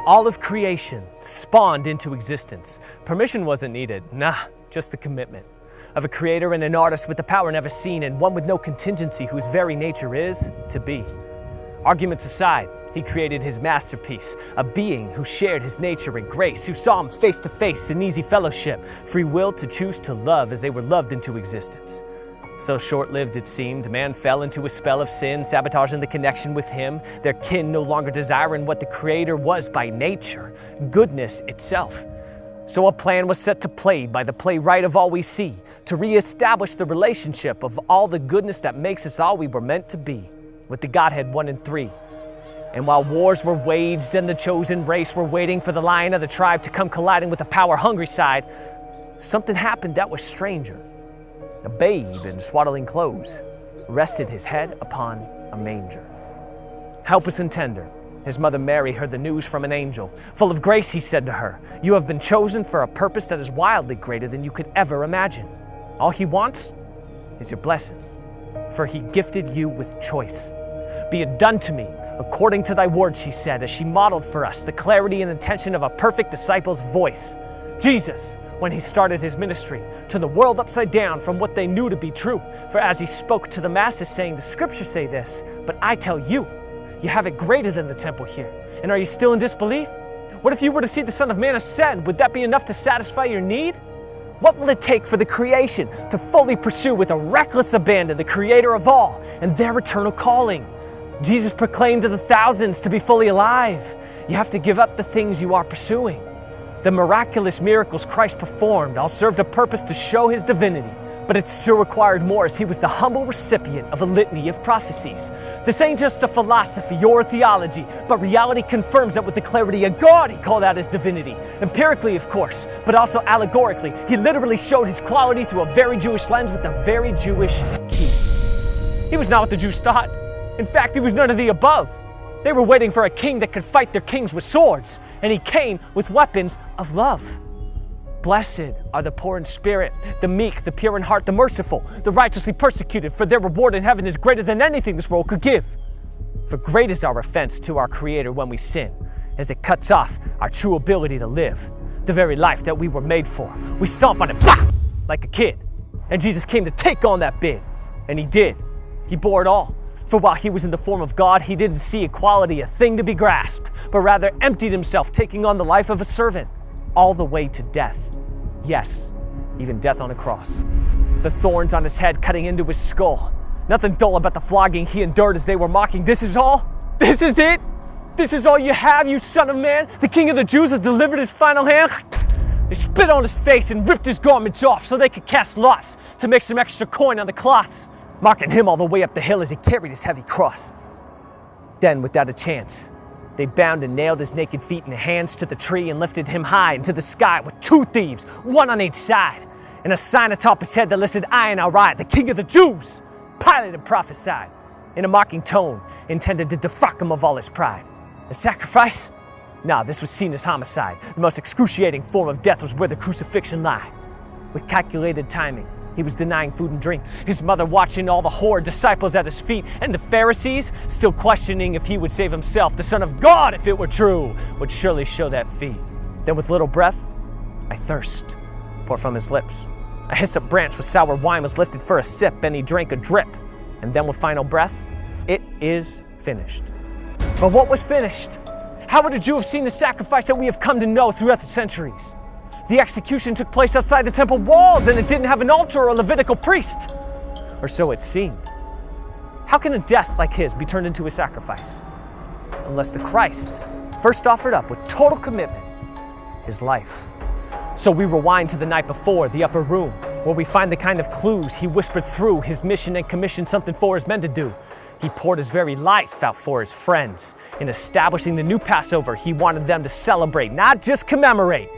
All of creation spawned into existence. Permission wasn't needed, just the commitment of a creator and an artist with the power never seen, and one with no contingency whose very nature is to be. Arguments aside, he created his masterpiece, a being who shared his nature and grace, who saw him face to face in easy fellowship, free will to choose to love as they were loved into existence. So short-lived it seemed, man fell into a spell of sin, sabotaging the connection with him, their kin no longer desiring what the creator was by nature, goodness itself. So a plan was set to play by the playwright of all we see, to reestablish the relationship of all the goodness that makes us all we were meant to be, with the Godhead 1 and 3. And while wars were waged and the chosen race were waiting for the lion of the tribe to come colliding with the power-hungry side, something happened that was stranger. A babe in swaddling clothes rested his head upon a manger. Helpless and tender, his mother Mary heard the news from an angel. Full of grace, he said to her, "You have been chosen for a purpose that is wildly greater than you could ever imagine. All he wants is your blessing, for he gifted you with choice. Be it done to me according to thy word," she said, as she modeled for us the clarity and intention of a perfect disciple's voice. Jesus, when he started his ministry, turned the world upside down from what they knew to be true. For as he spoke to the masses, saying, "The scriptures say this, but I tell you, you have it greater than the temple here. And are you still in disbelief? What if you were to see the Son of Man ascend? Would that be enough to satisfy your need? What will it take for the creation to fully pursue with a reckless abandon the creator of all and their eternal calling?" Jesus proclaimed to the thousands to be fully alive. You have to give up the things you are pursuing. The miraculous miracles Christ performed all served a purpose to show his divinity, but it still required more, as he was the humble recipient of a litany of prophecies. This ain't just a philosophy or a theology, but reality confirms that with the clarity of God, he called out his divinity. Empirically, of course, but also allegorically. He literally showed his quality through a very Jewish lens with a very Jewish key. He was not what the Jews thought. In fact, he was none of the above. They were waiting for a king that could fight their kings with swords, and he came with weapons of love. Blessed are the poor in spirit, the meek, the pure in heart, the merciful, the righteously persecuted, for their reward in heaven is greater than anything this world could give. For great is our offense to our Creator when we sin, as it cuts off our true ability to live, the very life that we were made for. We stomp on it, bah, like a kid. And Jesus came to take on that bid, and he did. He bore it all. For while he was in the form of God, he didn't see equality a thing to be grasped, but rather emptied himself, taking on the life of a servant, all the way to death. Yes, even death on a cross. The thorns on his head cutting into his skull. Nothing dull about the flogging he endured as they were mocking. "This is all? This is it? This is all you have, you son of man? The king of the Jews has delivered his final hand?" They spit on his face and ripped his garments off so they could cast lots to make some extra coin on the cloths, mocking him all the way up the hill as he carried his heavy cross. Then, without a chance, they bound and nailed his naked feet and hands to the tree and lifted him high into the sky with 2 thieves, one on each side, and a sign atop his head that listed "I and Ariah, the king of the Jews." Pilate had prophesied in a mocking tone, intended to defrock him of all his pride. A sacrifice? Nah, this was seen as homicide. The most excruciating form of death was where the crucifixion lay. With calculated timing, he was denying food and drink, his mother watching all the horrid disciples at his feet, and the Pharisees still questioning if he would save himself. The Son of God, if it were true, would surely show that feat. Then with little breath, "I thirst," poured from his lips. A hyssop branch with sour wine was lifted for a sip, and he drank a drip. And then with final breath, "It is finished." But what was finished? How would a Jew have seen the sacrifice that we have come to know throughout the centuries? The execution took place outside the temple walls, and it didn't have an altar or a Levitical priest. Or so it seemed. How can a death like his be turned into a sacrifice? Unless the Christ first offered up with total commitment his life. So we rewind to the night before, the upper room, where we find the kind of clues he whispered through his mission and commissioned something for his men to do. He poured his very life out for his friends. In establishing the new Passover, he wanted them to celebrate, not just commemorate.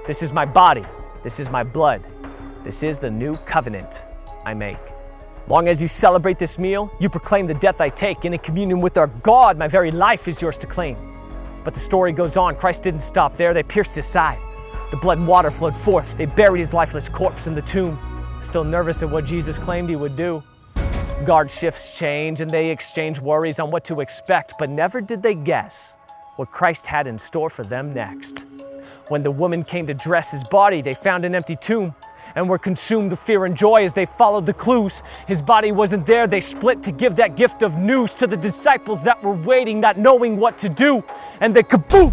"This is my body, this is my blood, this is the new covenant I make." Long as you celebrate this meal, you proclaim the death I take, and in communion with our God, my very life is yours to claim. But the story goes on. Christ didn't stop there. They pierced his side. The blood and water flowed forth. They buried his lifeless corpse in the tomb. Still nervous at what Jesus claimed he would do. Guard shifts change, and they exchange worries on what to expect, but never did they guess what Christ had in store for them next. When the woman came to dress his body, they found an empty tomb and were consumed with fear and joy as they followed the clues. His body wasn't there. They split to give that gift of news to the disciples that were waiting, not knowing what to do. And then kaboom!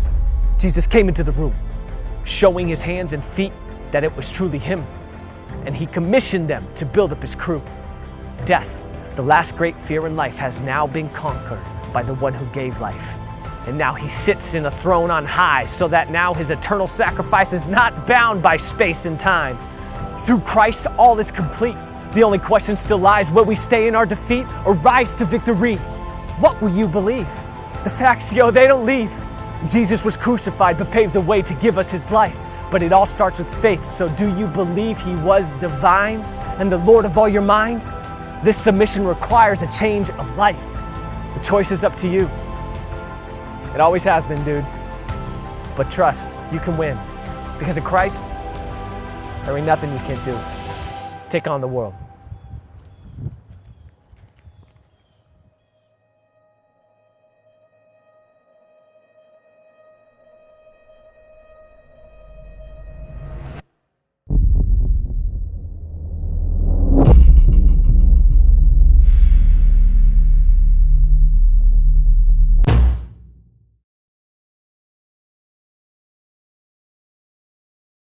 Jesus came into the room, showing his hands and feet that it was truly him. And he commissioned them to build up his crew. Death, the last great fear in life, has now been conquered by the one who gave life. And now he sits in a throne on high, so that now his eternal sacrifice is not bound by space and time. Through Christ, all is complete. The only question still lies, will we stay in our defeat or rise to victory? What will you believe? The facts, they don't leave. Jesus was crucified but paved the way to give us his life. But it all starts with faith, so do you believe he was divine and the Lord of all your mind? This submission requires a change of life. The choice is up to you. It always has been, dude. But trust, you can win. Because of Christ, there ain't nothing you can't do. Take on the world.